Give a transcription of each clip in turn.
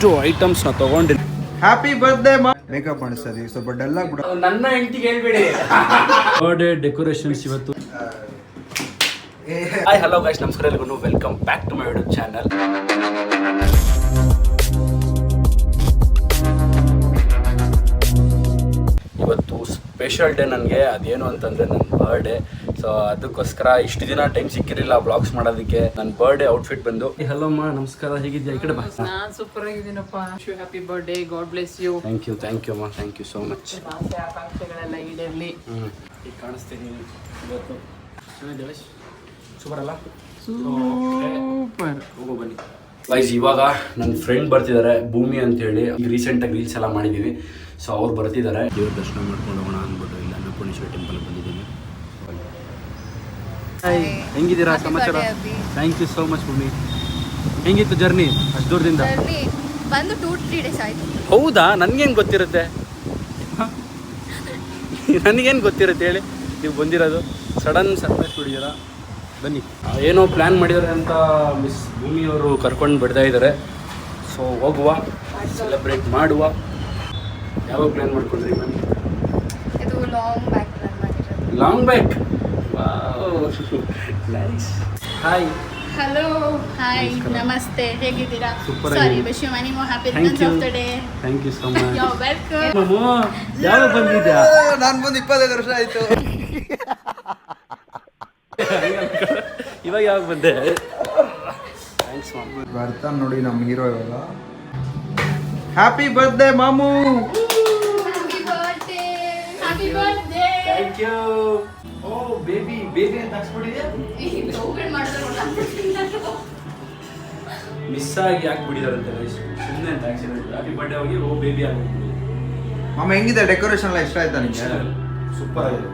ಇಷ್ಟು ಐಟಮ್ಸ್ನ ತೊಗೊಂಡಿದ್ದೀನಿ. Happy birthday makeup ಮಾಡಿಸ್ತಾರೆ ಸ್ವಲ್ಪ ಡಲ್ ಆಗ್ಬಿಡ. ನನ್ನ ಹೆಂಡತಿಗೆ ಹೇಳ್ಬೇಡಿ. ಬರ್ಡೇ ಡೆಕೋರೇಷನ್ಸ್ ಇವತ್ತು. ಹಾಯ್ ಹಲೋ ಗೈಸ್, ನಮಸ್ಕಾರ ಎಲ್ರಿಗೂ. Welcome back to my YouTube channel. ಇವತ್ತು ಸ್ಪೆಷಲ್ ಡೇ ನನಗೆ. ಅದೇನು ಅಂತಂದರೆ ನನ್ನ ಬರ್ಡೇ. ಸೊ ಅದಕ್ಕೋಸ್ಕರ ಇಷ್ಟು ದಿನ ಟೈಮ್ ಸಿಕ್ಕಿರಲಿಲ್ಲ ಬ್ಲಾಗ್ಸ್ ಮಾಡೋದಕ್ಕೆ. ನನ್ನ ಬರ್ಡೇ ಔಟ್ಫಿಟ್ ಬಂದು. ಹಲೋ ಅಮ್ಮ, ನಮಸ್ಕಾರ, ಹೇಗಿದ್ಯಾ? ಈ ಕಡೆ ಬಾ. ನಾನು ಸೂಪರ್ ಆಗಿದ್ದೀನಪ್ಪ. Happy birthday, God bless you. Thank you ಅಮ್ಮ, ಥ್ಯಾಂಕ್ ಯು ಸೋ ಮಚ್. ಆಸೆ ಆಕಾಂಕ್ಷೆಗಳೆಲ್ಲ ಈಡೇರಲಿ. ಈಗ ಕಾಣಿಸ್ತೀನಿ ಇವತ್ತು. ಚೆನ್ನಾಗಿದೆ, ಸೂಪರ್ ಅಲ್ಲ? ಸೂಪರ್. ಹೋಗೋ ಬನ್ನಿ ಗೈಸ್. ಇವಾಗ ನನ್ನ ಫ್ರೆಂಡ್ ಬರ್ತಿದ್ದಾರೆ, ಭೂಮಿ ಅಂತೇಳಿ. ಈಗ ರೀಸೆಂಟಾಗಿ ರೀಲ್ಸ್ ಎಲ್ಲ ಮಾಡಿದ್ದೀವಿ. ಸೊ ಅವ್ರು ಬರ್ತಿದ್ದಾರೆ. ದೇವ್ರ ದರ್ಶನ ಮಾಡ್ಕೊಂಡು ಹೋಗೋಣ ಅಂದ್ಬಿಟ್ಟು ಇಲ್ಲಿ ಅನ್ನಪೂರ್ಣೇಶ್ವರಿ ಟೆಂಪಲ್ ಬಂದಿದ್ದೀನಿ. ಹೆಂಗಿದ್ದೀರಾ? ಸಮಾಚಾರ? ಥ್ಯಾಂಕ್ ಯು ಸೋ ಮಚ್ ಭೂಮಿ. ಹೆಂಗಿತ್ತು ಜರ್ನಿ ಅಷ್ಟು ದೂರದಿಂದ? ಬಂದು 2-3 ಡೇಸ್ ಆಯಿತು. ಹೌದಾ? ನನಗೇನು ಗೊತ್ತಿರುತ್ತೆ? ನನಗೇನು ಗೊತ್ತಿರುತ್ತೆ ಹೇಳಿ? ನೀವು ಬಂದಿರೋದು ಸಡನ್ ಸರ್ಪ್ರೈಸ್ ಕೊಡಿದ್ದೀರಾ. ಬನ್ನಿ. ಏನೋ ಪ್ಲ್ಯಾನ್ ಮಾಡಿದ್ದಾರೆ ಅಂತ ಮಿಸ್ ಭೂಮಿಯವರು ಕರ್ಕೊಂಡು ಬಿಡ್ತಾ ಇದ್ದಾರೆ. ಸೊ ಹೋಗುವ, ಸೆಲೆಬ್ರೇಟ್ ಮಾಡುವ. ಯಾವಾಗ ಪ್ಲ್ಯಾನ್ ಮಾಡ್ಕೊಂಡ್ರಿ? ಬನ್ನಿ. ಇದು ಲಾಂಗ್ ಬ್ಯಾಕ್ ಪ್ಲಾನ್ ಮಾಡಿರೋದು. Long back. Nice. Hi. Hello, hi, ನಮಸ್ತೆ, ಹೇಗಿದ್ದೀರಾ? Super ಸಾರಿ, ಆಗಿ. Wish you many more happy Thank returns of you. The day. Thank you so much. You are welcome. ಯಾವಾಗ ಬಂದಿದ್ಯಾ? ನಾನು ಬಂದು 25 ವರ್ಷ ಆಯ್ತು. ಇವಾಗ ಯಾವಾಗ ಬಂದೆ? Thanks mom. ಬರ್ತಾನೆ ನೋಡಿ ನಮ್ಮ ಹೀರೋ ಇವಾಗ. ಹ್ಯಾಪಿ ಬರ್ತ್ಡೇ ಮಾಮು. Happy birthday, happy birthday. Thank you. Oh baby ಅಂತ ಹಾಕ್ಸ್ಬಿಟ್ಟಿದ್ಯಾ? ಮಿಸ್ ಆಗಿ ಯಾಕೆ ಬಿಡಿದಾರಂತೆ ಸುಮ್ಮನೆ ಅಂತ ಆಕ್ಸಿಡೆಂಟ್. ಹ್ಯಾಪಿ ಬರ್ಡೇ ಹೋಗಿ ಓ ಬೇಬಿ ಆಗ್ಬಿಟ್ಟು. ಮಾಮ ಹೆಂಗಿದೆ ಡೆಕೋರೇಷನ್ ಎಲ್ಲ? ಇಷ್ಟ ಆಯ್ತಾ ನಿಮಗೆ? ಸೂಪರ್ ಆಗಿದೆ.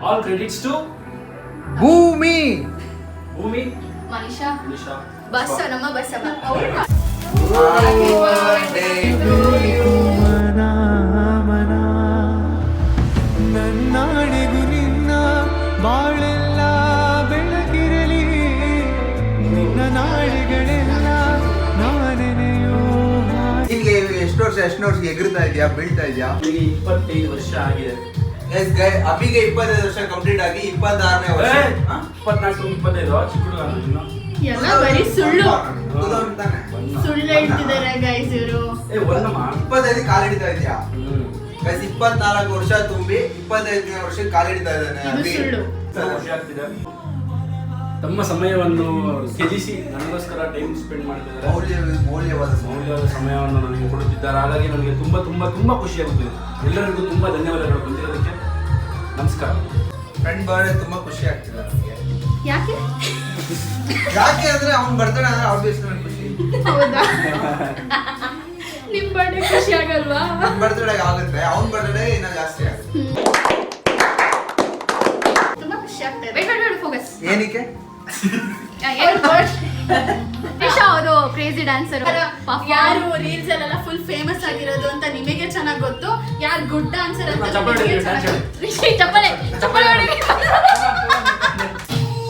ಆಲ್ ಕ್ರೆಡಿಟ್ಸ್ ಟು ಭೂಮಿ. ಭೂಮಿ, ಮನಿಷಾ, ನಿಶಾ, ಬಸ್ ನಮ್ಮ ಬಸ್ ನನ್ನಾಡಿಗೂ ನಿನ್ನ ಬಾಳೆಲ್ಲ ಬೆಳಗಿರಲಿ, ನಿನ್ನ ನಾಡಿಗಳೆಲ್ಲ ನಾನೆನೆಯೋ. ನಿನ್ಗೆ ಎಷ್ಟು ವರ್ಷ ಎಗರ್ತಾ ಇದೆಯಾ, ಬೀಳ್ತಾ ಇದೆಯಾ? 25 ವರ್ಷ ಆಗಿದೆ. ಅಭಿಗೆ 25 ವರ್ಷ ಕಂಪ್ಲೀಟ್ ಆಗಿ 26ನೇ ವರ್ಷ. 24, 25 ಚಿಕ್ಕ ಹುಡುಗ ಅನ್ನೋದಿನ್ನ. ಎಲ್ಲ ಬರೀ ಸುಳ್ಳು ತಾನೆ? ಸುಳ್ಳು ಹೇಳ್ತಿದ್ದಾರೆ ಗೈಸ್ ಇವರು. ಒಂದಮ್ಮ 25 ಕಾಲಿಡ್ತಾ ಇದೆಯಾ ಗೈಸ್? 24 ವರ್ಷ ತುಂಬಿ 25ನೇ ವರ್ಷ ಕಾಲಿಡ್ತಾ ಇದ್ದಾನೆ ಇದು ಅಭಿ. ಸುಳ್ಳು. ಖುಷಿ ಆಗ್ತಿದೆ. ತಮ್ಮ ಸಮಯವನ್ನು ತ್ಯಜಿಸಿ ನನಗೋಸ್ಕರ ಟೈಮ್ ಸ್ಪೆಂಡ್ ಮಾಡ್ತಿದ್ದಾರೆ. ಮೌಲ್ಯವಾದ ಮೌಲ್ಯವಾದ ಸಮಯವನ್ನು ನನಗೆ ಕೊಡುತ್ತಿದ್ದಾರೆ. ಹಾಗಾಗಿ ನನಗೆ ತುಂಬ ತುಂಬ ತುಂಬ ಖುಷಿಯಾಗುತ್ತದೆ. ಎಲ್ಲರಿಗೂ ತುಂಬ ಧನ್ಯವಾದಗಳು ಬಂದಿರೋದಕ್ಕೆ. ನಮಸ್ಕಾರ. ಫ್ರೆಂಡ್ ಬರ್ಡೇ ತುಂಬಾ ಖುಷಿ ಆಗ್ತಿದೆ ನನಗೆ. ಯಾಕೆ? ಯಾಕೆ ಅಂದ್ರೆ ಅವ್ನು ಬರ್ತಾನೆ ಅಂದ್ರೆ ಆಬ್ವಿಯಸ್ಲಿ ನನಗೆ ಖುಷಿ. ಹೌದಾ? ನಿಮ್ ಬರ್ಡೇ ಖುಷಿ ಆಗಲ್ವಾ? ನನ್ನ ಬರ್ತ್ಡೇ ಆಗುತ್ತೆ, ಅವ್ನ ಬರ್ತ್ಡೇ ಇನ್ನೂ ಜಾಸ್ತಿ ಆಗುತ್ತೆ. ತುಂಬಾ ಖುಷಿ ಆಗ್ತದೆ. Wait focus. ಏನಕ್ಕೆ? ನಿಶಾ ಅವರು ಕ್ರೇಜಿ ಡ್ಯಾನ್ಸರ್. ಯಾರು ರೀಲ್ಸ್ ಅಲ್ಲೆಲ್ಲ ಫುಲ್ ಫೇಮಸ್ ಆಗಿರೋದು ಅಂತ ನಿಮಗೆ ಚೆನ್ನಾಗಿ ಗೊತ್ತು. ಯಾರು ಗುಡ್ ಡ್ಯಾನ್ಸರ್ ಅಂತ ನಿಮಗೆ ಚೆನ್ನಾಗಿ ಗೊತ್ತು. ರಿಷಿ ಚಪ್ಪಲೆ ಚಪ್ಪಲೆ ಹೊಡಿ.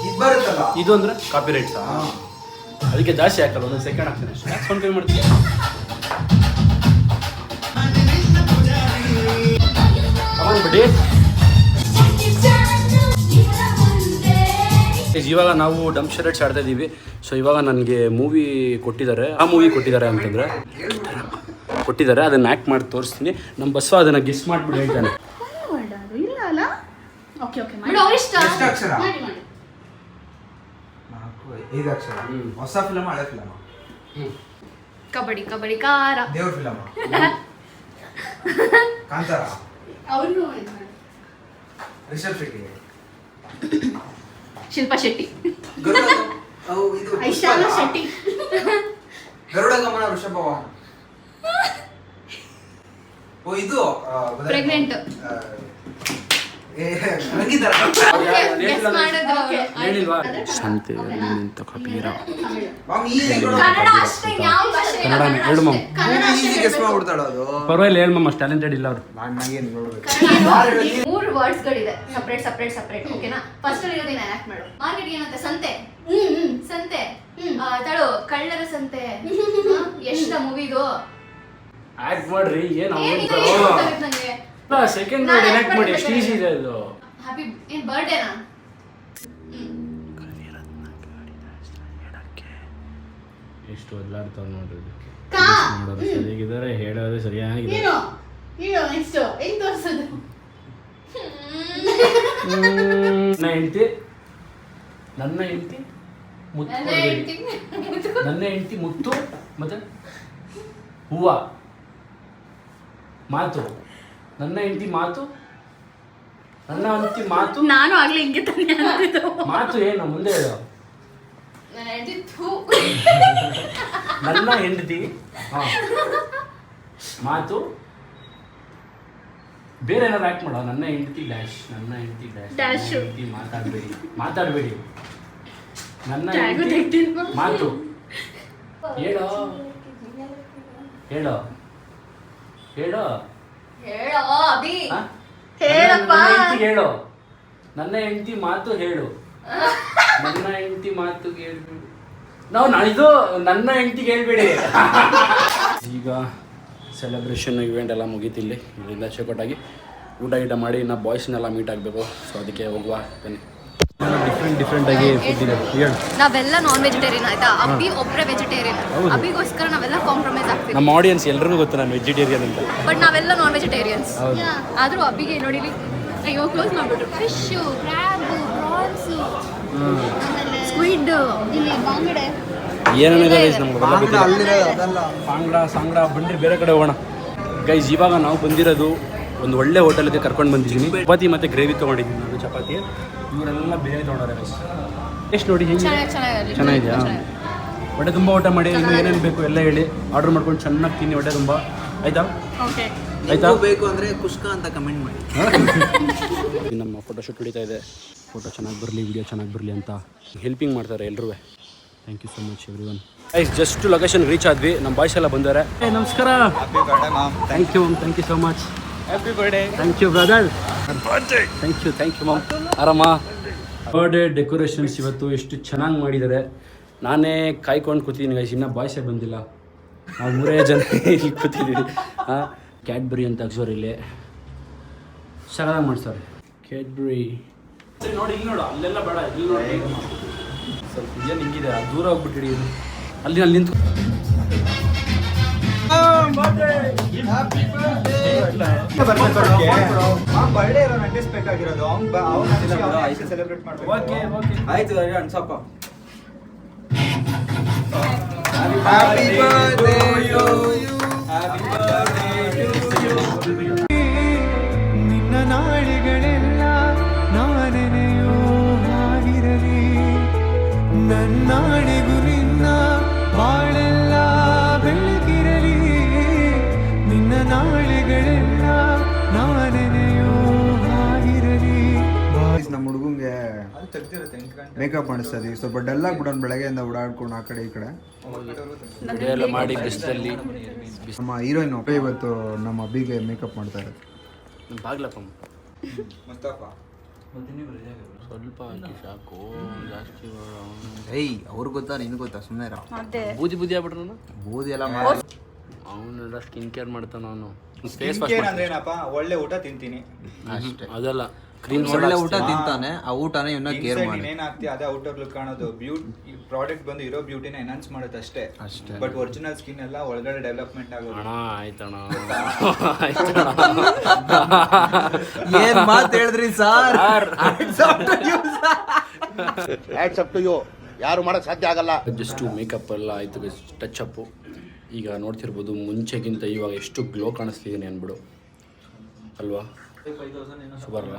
ಇದು ಬರುತ್ತಲ್ಲ, ಇದು ಅಂದ್ರೆ ಕಾಪಿ ರೈಟ್ಸಾ? ಅದಕ್ಕೆ ಜಾಸ್ತಿ ಹಾಕಲ್ಲ, ಒಂದು ಸೆಕೆಂಡ್ ಹಾಕ್ತೀನಿ ಅಷ್ಟೇ. ಯಾಕೆ ಫೋನ್ ಪೇ ಮಾಡ್ತೀನಿ? ಬಿಡಿ. ಇವಾಗ ನಾವು ಡಂಪ್ ಶರಟ್ಸ್ ಆಡ್ತಾ ಇದ್ದೀವಿ. ಸೊ ಇವಾಗ ನನಗೆ ಮೂವಿ ಕೊಟ್ಟಿದ್ದಾರೆ. ಆ ಮೂವಿ ಕೊಟ್ಟಿದ್ದಾರೆ ಅಂತಂದರೆ ಕೊಟ್ಟಿದ್ದಾರೆ, ಅದನ್ನು ಆ್ಯಕ್ಟ್ ಮಾಡಿ ತೋರಿಸ್ತೀನಿ. ನಮ್ಮ ಬಸ್ಸು ಅದನ್ನು ಗೆಸ್ ಮಾಡಿಬಿಟ್ಟು ಹೇಳ್ತಾನೆ. ಇಲ್ಲ ಅಲ್ಲ? ಓಕೆ ಓಕೆ ಮಾಡಿ. ಅವರಿಷ್ಟ. ಎಷ್ಟು ಅಕ್ಷರ? ಮಾಡಿ ಮಾಡಿ. 5 ಅಕ್ಷರ. ಹೊಸ ಫಿಲಮ್, ಹಳೆ ಫಿಲಮ್? ಕಬಡ್ಡಿ ಕಬಡ್ಡಿ ಕಾರ. ದೇವ್ರ ಫಿಲಮ್? ಕಾಂತಾರ? ಅವರು ರಿಷಬ್ ಶೆಟ್ಟಿ? ಶಿಲ್ಪಾ ಶೆಟ್ಟಿ. ಗರುಡ? ಇದು ಐಶಾಲಾ ಶೆಟ್ಟಿ. ಗರುಡ ಗಮನ ವೃಷಭ ವಾಹನ. ಓ ಇದು ಪ್ರೆಗ್ನೆಂಟ್. ಶಾಂತಿ ನಿಂತ ಕಬೀರ. ಕನ್ನಡನೇ ಹೇಳು ಮಮ್ಮ. ಪರವಾಗಿಲ್ಲ, ಹೇಳು ಮಮ್ಮ. ಟ್ಯಾಲೆಂಟೆಡ್ ಇಲ್ಲ ಅವರು. ಮೂರು ವರ್ಡ್ಸ್ ಗಳಿದೆ, ಸಪರೇಟ್ ಸಪರೇಟ್ ಸಪರೇಟ್. ಓಕೆನಾ? ಫಸ್ಟ್ ಇರೋದನ್ನ ಆಕ್ಟ್ ಮಾಡು. ಮಾರ್ಕೆಟ್ ಏನಂತ? ಸಂತೆ. ಸಂತೆ. ತಳು ಕಳ್ಳರ ಸಂತೆ. ಎಷ್ಟ ಮೂವಿದು ಆಕ್ಟ್ ಮಾಡ್ರಿ ಏನು ನನಗೆ ಸೆಕೆಂಡ್ ವರ್ಡ್ ಎನಾಕ್ಟ್ ಮಾಡಿ ಎಷ್ಟು ಈಸಿ ಇದೆ ಅದು. ಹ್ಯಾಪಿ ಏನ್ ಬರ್ಡೇನಾ ಎಷ್ಟು ಒದ್ದಾಡ್ತಾವ್ ನೋಡ್ರಿ ಕಾ ನೋಡೋದು ಸರಿಯಾಗಿದ್ದಾರೆ ಹೇಳೋದು ಸರಿಯಾಗಿದೆ. ಏನು ಏನು ನೆಕ್ಸ್ಟ್ ಹೆಂಗ್ ತೋರ್ಸೋದು ನನ್ನ ಹೆಂಡತಿ ಮುತ್ತು ನನ್ನ ಕೊಡ್ಬೇಡಿ. ಹೆಂಡ್ತಿ ನನ್ನ ಹೆಂಡತಿ ಮುತ್ತು ಮತ್ತೆ ಹೂವ ಮಾತು. ನನ್ನ ಹೆಂಡತಿ ಮಾತು, ನನ್ನ ಹೆಂಡತಿ ಮಾತು. ನಾನು ಆಗ್ಲೇ ಹಿಂಗೆ ತಾನೇ ಅಂತಿದ್ದು. ಮಾತು ಏನು ಮುಂದೆ ಹೇಳು. ನನ್ನ ಹೆಂಡತಿ ಥೂ ನನ್ನ ಹೆಂಡತಿ ಮಾತು ಬೇರೆ ಏನಾದ್ರು ಆಕ್ಟ್ ಮಾಡೋ. ನನ್ನ ಹೆಂಡತಿ ಡ್ಯಾಶ್, ನನ್ನ ಹೆಂಡತಿ ಡ್ಯಾಶ್, Dash. ನನ್ನ ಹೆಂಡತಿ ಮಾತಾಡಬೇಡಿ. ನನ್ನ ಟ್ಯಾಗು ಹೆಂಡತಿ ತೆಗ್ದಿಲ್ವಾ? ಮಾತು ಹೇಳೋ ಹೇಳೋ ಹೇಳೋ ಹೇಳೋ ಅಭಿ ಆ? ಹೇಳಪ್ಪ. ನನ್ನ ಹೆಂಡತಿ ಹೇಳು. ನನ್ನ ಹೆಂಡತಿ ಮಾತು ಹೇಳು. ನನ್ನ ಹೆಂಡತಿ ಮಾತು ಹೇಳ್ಬೇಡಿ. ನಾವು ನಾಳಿದ್ದು ನನ್ನ ಹೆಂಡತಿಗೆ ಹೇಳ್ಬೇಡಿ. ಈಗ ಸೆಲೆಬ್ರೇಷನ್ ಇವೆಂಟ್ ಎಲ್ಲ ಮುಗೀತಿಲ್ಲಿ. ಇಲ್ಲಿಂದ ಚೆಕ್ಔಟಾಗಿ ಊಟ ಗೀಟ ಮಾಡಿ ಇನ್ನು ಬಾಯ್ಸ್ನೆಲ್ಲ ಮೀಟ್ ಆಗಬೇಕು. ಸೊ ಅದಕ್ಕೆ ಹೋಗುವ ಬನ್ನಿ. ಡಿಫ್ರೆಂಟ್ ಆಗಿ ಫುಡ್ ಇದೆ ಹೇಳು. ನಾವೆಲ್ಲ ನಾನ್ ವೆಜಿಟೇರಿಯನ್ ಆಯ್ತಾ, ಅಭಿ ಒಬ್ಬರೇ ವೆಜಿಟೇರಿಯನ್. ಅಭಿಗೋಸ್ಕರ ನಾವೆಲ್ಲ ಕಾಂಪ್ರಮೈಸ್ ಆಗ್ತೀವಿ. ನಮ್ಮ ಆಡಿಯನ್ಸ್ ಎಲ್ರಿಗೂ ಗೊತ್ತು ನಾನು ವೆಜಿಟೇರಿಯನ್ ಅಂತ. ಬಟ್ ನಾವೆಲ್ಲ ನಾನ್ ವೆಜಿಟೇರಿಯನ್ಸ್. ಹೌದು. ಆದ್ರೂ ಅಭಿಗೆ ನೋಡಿಲಿ ಅಯ್ಯೋ ಕ್ಲೋಸ್ ಮಾಡ್ಬಿಟ್ರು. ಫಿಶು, ಕ್ರ್ಯಾಬು, ಪ್ರಾನ್ಸು, ಸ್ಕ್ವಿಡ್, ಇಲ್ಲಿ ಬಾಂಗಡೆ ಏನೇನಿದೆ ಗೈಸ್ ನಮ್ಗೆ ಅದಲ್ಲ ಸಾಂಗ್ಡ ಬನ್ರಿ ಬೇರೆ ಕಡೆ ಹೋಗೋಣ ಗೈಸ್. ಇವಾಗ ನಾವು ಬಂದಿರೋದು ಒಂದು ಒಳ್ಳೆ ಹೋಟೆಲ್ಗೆ ಕರ್ಕೊಂಡು ಬಂದಿದ್ದೀನಿ. ಚಪಾತಿ ಮತ್ತು ಗ್ರೇವಿ ತೊಗೊಂಡಿದ್ದೀನಿ ನಾನು. ಚಪಾತಿ ಇವರೆಲ್ಲ ಬೇರೆ ತೊಗೊಂಡಾರೆ ಗೈಸ್. ಎಷ್ಟು ನೋಡಿ ಹೆಂಗೆ ಚೆನ್ನಾಗಿದೆಯಾ? ಹೊಟ್ಟೆ ತುಂಬ ಊಟ ಮಾಡಿ ಇನ್ನು ಏನೇನು ಬೇಕು ಎಲ್ಲ ಹೇಳಿ ಆರ್ಡರ್ ಮಾಡ್ಕೊಂಡು ಚೆನ್ನಾಗಿ ತಿನ್ನಿ ಹೊಟ್ಟೆ ತುಂಬ. ಆಯ್ತಾ ಆಯ್ತಾ? ಬೇಕು ಅಂದ್ರೆ ಕುಷ್ಕ ಅಂತ ಕಮೆಂಟ್ ಮಾಡಿ. ನಮ್ಮ ಫೋಟೋಶೂಟ್ ನಡೀತಾ ಇದೆ. ಫೋಟೋ ಚೆನ್ನಾಗಿ ಬರಲಿ, ವಿಡಿಯೋ ಚೆನ್ನಾಗಿ ಬರಲಿ ಅಂತ ಹೆಲ್ಪಿಂಗ್ ಮಾಡ್ತಾರೆ ಎಲ್ಲರೂ. Thank you so much everyone. Guys just location reach ಆದ್ವಿ. ನಮ್ಮ ಬಾಯ್ಸ್ ಎಲ್ಲ ಬಂದಾರೆ. ನಮಸ್ಕಾರ. Thank you so much. Happy birthday. Thank you brother. Thank you ma'am. ಆರಾಮ. ಬರ್ಡೇ ಡೆಕೋರೇಷನ್ಸ್ ಇವತ್ತು ಎಷ್ಟು ಚೆನ್ನಾಗಿ ಮಾಡಿದ್ದಾರೆ. ನಾನೇ ಕಾಯ್ಕೊಂಡು ಕೂತಿದ್ದೀನಿ ಗೈಸ್. ಇನ್ನೂ ಬಾಯ್ಸೇ ಬಂದಿಲ್ಲ. ನಾವು 3 ಜನ ಇಲ್ಲಿ ಕೂತಿದ್ದೀವಿ. ಹಾಂ, ಕ್ಯಾಡ್ಬರಿ ಅಂತ ಅಕ್ಷರ ಇಲ್ಲಿ ಚೆನ್ನಾಗಿ ಮಾಡ್ತಾರೆ. ಕ್ಯಾಡ್ಬರಿ ಸರಿ ನೋಡಿ, ಇಲ್ಲಿ ನೋಡು, ಅಲ್ಲೆಲ್ಲ ಬೇಡ, ಇಲ್ಲಿ ನೋಡಿ. ಸ್ವಲ್ಪ ಏನು ಹಿಂಗಿದೆ, ದೂರ ಹೋಗ್ಬಿಟ್ಟಿಡಿ. ಅಲ್ಲಿ ನಿಂತು ಬರ್ಡೇ ಇರೋ ನಟಿಸ್ಬೇಕಾಗಿರೋದು ಸೆಲೆಬ್ರೇಟ್ ಮಾಡ್ಬೇಕು. ಆಯ್ತು ಅನ್ಸಪ್ಪ. ನಿನ್ನ ನಾಳೆಗಳೆಲ್ಲ ನಾನೆನೆಯೋ ಹಾಗಿರಲಿ. ನನ್ನಾಣೆಗೂ ನಿನ್ನ ಬಾಳೆಲ್ಲ ಬೆಳಗಿರಲಿ. ನಿನ್ನ ನಾಳೆಗಳೆಲ್ಲ ನಾನೆನೆಯೋ ಹಾಗಿರಲಿ. ನಮ್ಮ ಹುಡುಗಂಗೆ ಮೇಕಪ್ ಮಾಡಿಸ್ತದೆ. ಸ್ವಲ್ಪ ಡಲ್ ಆಗ್ಬಿಡೋಣ. ಬೆಳಗ್ಗೆಯಿಂದ ಓಡಾಡ್ಕೊಂಡು ಆ ಕಡೆ ಈ ಕಡೆ ಎಲ್ಲ ಮಾಡಿ ಬಿಸಿಲಲ್ಲಿ. ನಮ್ಮ ಹೀರೋಯಿನ್ ಇವತ್ತು ನಮ್ಮ ಅಬ್ಬಿಗೆ ಮೇಕಪ್ ಮಾಡ್ತಾ ಇರೋದು. ಬಾಗ್ಲಪ್ಪ ಸ್ವಲ್ಪ ಸಾಕು, ಜಾಸ್ತಿ ಏಯ್ ಅವ್ರಿಗೆ ಗೊತ್ತಾ ನಿನ್ಗೆ ಗೊತ್ತಾ? ಸುಮ್ಮನೆ ಬೂದಿ ಆಗ್ಬಿಟ್ರು ನಾನು. ಬೂದಿ ಎಲ್ಲ ಮಾಡಿ ಅವನೆಲ್ಲ ಸ್ಕಿನ್ ಕೇರ್ ಮಾಡ್ತಾನ ಅವನು. ಸ್ಕಿನ್ ಕೇರ್ ಅಂದ್ರೆ ಏನಪ್ಪ? ಒಳ್ಳೆ ಊಟ ತಿಂತೀನಿ ಅಷ್ಟೇ. ಅದಲ್ಲ, ಕ್ರೀಮ್ ಒಳ್ಳೆ ಊಟ ತಿಂತಾನೆ. ಆ ಊಟನ ಇವನ್ನ ಕೇರ್ ಮಾಡಿ. ನೀನೇನ್ ಆಗ್ತಿ ಅದೇ ಔಟರ್ ಲುಕ್ ಕಾಣೋದು. ಬ್ಯೂಟಿ ಪ್ರಾಡಕ್ಟ್ ಬಂದು ಇರೋ ಬ್ಯೂಟಿನ ಎನ್ಹಾನ್ಸ್ ಮಾಡುತ್ತೆ ಅಷ್ಟೇ. ಬಟ್ ಒರಿಜಿನಲ್ ಸ್ಕಿನ್ ಎಲ್ಲ ಒಳಗಡೆ ಡೆವಲಪ್ಮೆಂಟ್ ಆಗೋದು. ಅಣ್ಣ ಆಯ್ತಣ್ಣ. ಏನ್ ಮಾತು ಹೇಳಿದ್ರಿ ಸರ್? ಯಾರು ಮಾಡಕ್ ಸಾಧ್ಯ ಆಗಲ್ಲ. ಜಸ್ಟ್ ಮೇಕಪ್ ಎಲ್ಲ ಆಯ್ತು, ಟಚ್ ಅಪ್ಪು. ಈಗ ನೋಡ್ತಿರ್ಬೋದು ಮುಂಚೆಗಿಂತ ಇವಾಗ ಎಷ್ಟು ಗ್ಲೋ ಕಾಣಿಸ್ತಿದ್ದೀನಿ ಅನ್ಬಿಡು ಅಲ್ವಾ? ಸೂಪರ್ ಅಲ್ಲ?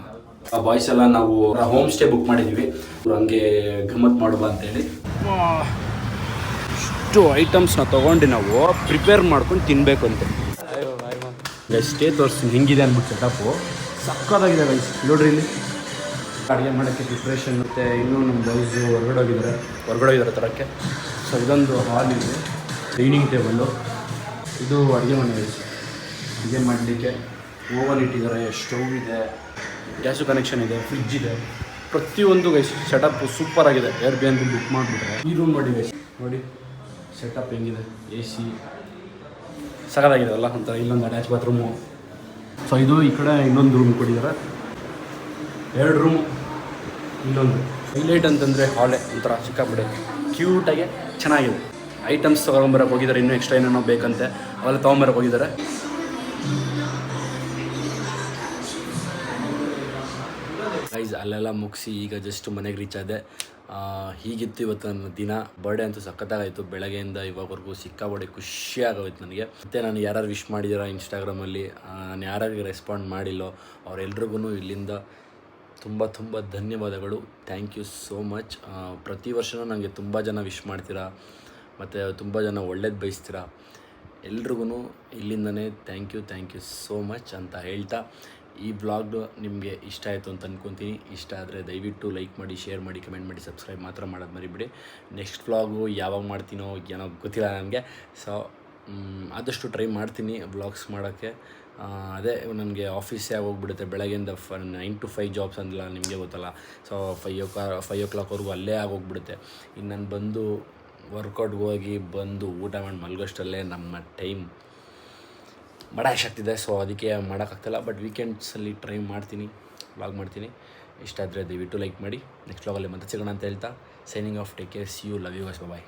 ಆ ಬಾಯ್ಸ್ ಎಲ್ಲ ನಾವು ಹೋಮ್ ಸ್ಟೇ ಬುಕ್ ಮಾಡಿದ್ವಿ. ಹಂಗೆ ಗಮ್ಮತ್ ಮಾಡುವ ಅಂತೇಳಿ ಇಷ್ಟು ಐಟಮ್ಸ್ನ ತೊಗೊಂಡು ನಾವು ಪ್ರಿಪೇರ್ ಮಾಡ್ಕೊಂಡು ತಿನ್ನಬೇಕು ಅಂತ. ಸ್ಟೇ ತೋರಿಸ್ತೀನಿ ಹೆಂಗಿದೆ ಅಂದ್ಬಿಟ್ಟು ಸೆಟಪ್ಪು. ಸಕ್ಕತ್ತಾಗಿದೆ ಗೈಸ್. ನೋಡ್ರಿ ಇಲ್ಲಿ ಅಡುಗೆ ಮಾಡೋಕ್ಕೆ ಪ್ರಿಪ್ರೇಷನ್. ಮತ್ತು ಇನ್ನೂ ನಮ್ಮ ಬಾಯ್ಸು ಹೊರಗಡೆ ಹೋಗಿದ್ದಾರೆ ತರೋಕ್ಕೆ. ಸೊ ಇದೊಂದು ಹಾಲ್ ಇದೆ, ಡೈನಿಂಗ್ ಟೇಬಲ್ಲು. ಇದು ಅಡುಗೆ ಮನೆ ಗೈಸ್. ಅಡುಗೆ ಮಾಡಲಿಕ್ಕೆ ಓವನ್ ಇಟ್ಟಿದ್ದಾರೆ, ಸ್ಟವ್ ಇದೆ, ಗ್ಯಾಸು ಕನೆಕ್ಷನ್ ಇದೆ, ಫ್ರಿಜ್ ಇದೆ, ಪ್ರತಿಯೊಂದು ಗೈಸ್ ಸೆಟಪ್ ಸೂಪರ್ ಆಗಿದೆ. Air B N B book ಮಾಡಿಬಿಟ್ರೆ ಈ ರೂಮ್ ನೋಡಿ ಗೈಸ್. ನೋಡಿ ಸೆಟಪ್ ಹೆಂಗಿದೆ, ಎ ಸಿ ಸಗದಾಗಿದೆ ಅಲ್ಲ ಒಂಥರ. ಇಲ್ಲೊಂದು ಅಟ್ಯಾಚ್ ಬಾತ್ರೂಮು. ಸೊ ಇದು ಈ ಕಡೆ ಇನ್ನೊಂದು ರೂಮ್ ಕೊಟ್ಟಿದ್ದಾರೆ, 2 ರೂಮು. ಇಲ್ಲೊಂದು ಹೈಲೈಟ್ ಅಂತಂದರೆ ಹಾಲೆ ಒಂಥರ ಸಿಕ್ಕಾಪಟ್ಟೆ ಕ್ಯೂಟಾಗಿ ಚೆನ್ನಾಗಿದೆ. ಐಟಮ್ಸ್ ತೊಗೊಂಬರಕ್ಕೆ ಹೋಗಿದ್ದಾರೆ, ಇನ್ನೂ ಎಕ್ಸ್ಟ್ರಾ ಏನೇನೋ ಬೇಕಂತೆ ಅವೆಲ್ಲ ತೊಗೊಂಬರಕ್ಕೆ ಹೋಗಿದ್ದಾರೆ. ಗೈಸ್ ಅಲ್ಲೆಲ್ಲ ಮುಗಿಸಿ ಈಗ ಜಸ್ಟ್ ಮನೆಗೆ ರೀಚ್ ಆದೆ. ಹೀಗಿತ್ತು ಇವತ್ತು ನನ್ನ ದಿನ. ಬರ್ಡೇ ಅಂತೂ ಸಖತ್ತಾಗಾಯಿತು. ಬೆಳಗ್ಗೆಯಿಂದ ಇವಾಗವರೆಗೂ ಸಿಕ್ಕಾಪಟ್ಟೆ ಖುಷಿಯಾಗೋಯ್ತು ನನಗೆ. ಮತ್ತು ನಾನು ಯಾರು ವಿಶ್ ಮಾಡಿದ್ದೀರೋ ಇನ್ಸ್ಟಾಗ್ರಾಮಲ್ಲಿ, ನಾನು ಯಾರಿಗೆ ರೆಸ್ಪಾಂಡ್ ಮಾಡಿಲ್ಲೋ ಅವರೆಲ್ರಿಗೂ ಇಲ್ಲಿಂದ ತುಂಬ ತುಂಬ ಧನ್ಯವಾದಗಳು. Thank you so much. ಪ್ರತಿ ವರ್ಷವೂ ನನಗೆ ತುಂಬ ಜನ ವಿಶ್ ಮಾಡ್ತೀರಾ ಮತ್ತು ತುಂಬ ಜನ ಒಳ್ಳೇದು ಬಯಸ್ತೀರಾ. ಎಲ್ರಿಗೂ ಇಲ್ಲಿಂದನೇ ಥ್ಯಾಂಕ್ ಯು ಸೋ ಮಚ್ ಅಂತ ಹೇಳ್ತಾ, ಈ ವ್ಲಾಗ್ ನಿಮಗೆ ಇಷ್ಟ ಆಯಿತು ಅಂತ ಅಂದ್ಕೊತೀನಿ. ಇಷ್ಟ ಆದರೆ ದಯವಿಟ್ಟು ಲೈಕ್ ಮಾಡಿ, ಶೇರ್ ಮಾಡಿ, ಕಮೆಂಟ್ ಮಾಡಿ, ಸಬ್ಸ್ಕ್ರೈಬ್ ಮಾತ್ರ ಮಾಡೋದು ಮರಿಬೇಡಿ. ನೆಕ್ಸ್ಟ್ ವ್ಲಾಗು ಯಾವಾಗ ಮಾಡ್ತೀನೋ ಏನೋ ಗೊತ್ತಿಲ್ಲ ನನಗೆ. ಸೊ ಆದಷ್ಟು ಟ್ರೈ ಮಾಡ್ತೀನಿ ವ್ಲಾಗ್ಸ್ ಮಾಡೋಕ್ಕೆ. ಅದೇ ನನಗೆ ಆಫೀಸೇ ಆಗೋಗ್ಬಿಡುತ್ತೆ. ಬೆಳಗ್ಗೆಯಿಂದ 9 to 5 ಜಾಬ್ಸ್ ಅಂದಿಲ್ಲ, ನಿಮಗೆ ಗೊತ್ತಲ್ಲ. ಸೊ 5 o'clockವರೆಗೂ ಅಲ್ಲೇ ಆಗೋಗ್ಬಿಡುತ್ತೆ. ಇನ್ನು ನಾನು ಬಂದು ವರ್ಕೌಟ್ಗೆ ಹೋಗಿ ಬಂದು ಊಟ ಮಾಡಿ ಮಲಗೋಷ್ಟಲ್ಲೇ ನಮ್ಮ ಟೈಮ್ ಬಡಾಶ್ ಆಗ್ತಿದೆ. ಸೊ ಅದಕ್ಕೆ ಮಾಡೋಕ್ಕಾಗ್ತಿಲ್ಲ. ಬಟ್ ವೀಕೆಂಡ್ಸಲ್ಲಿ ಟ್ರೈ ಮಾಡ್ತೀನಿ, ವ್ಲಾಗ್ ಮಾಡ್ತೀನಿ. ಇಷ್ಟ ಆದರೆ ದಯವಿಟ್ಟು ಲೈಕ್ ಮಾಡಿ. ನೆಕ್ಸ್ಟ್ ವ್ಲಾಗಲ್ಲಿ ಮತ್ತೆ ಸಿಗೋಣ ಅಂತ ಹೇಳ್ತಾ, signing off. Take care, see you, love you guys, bye.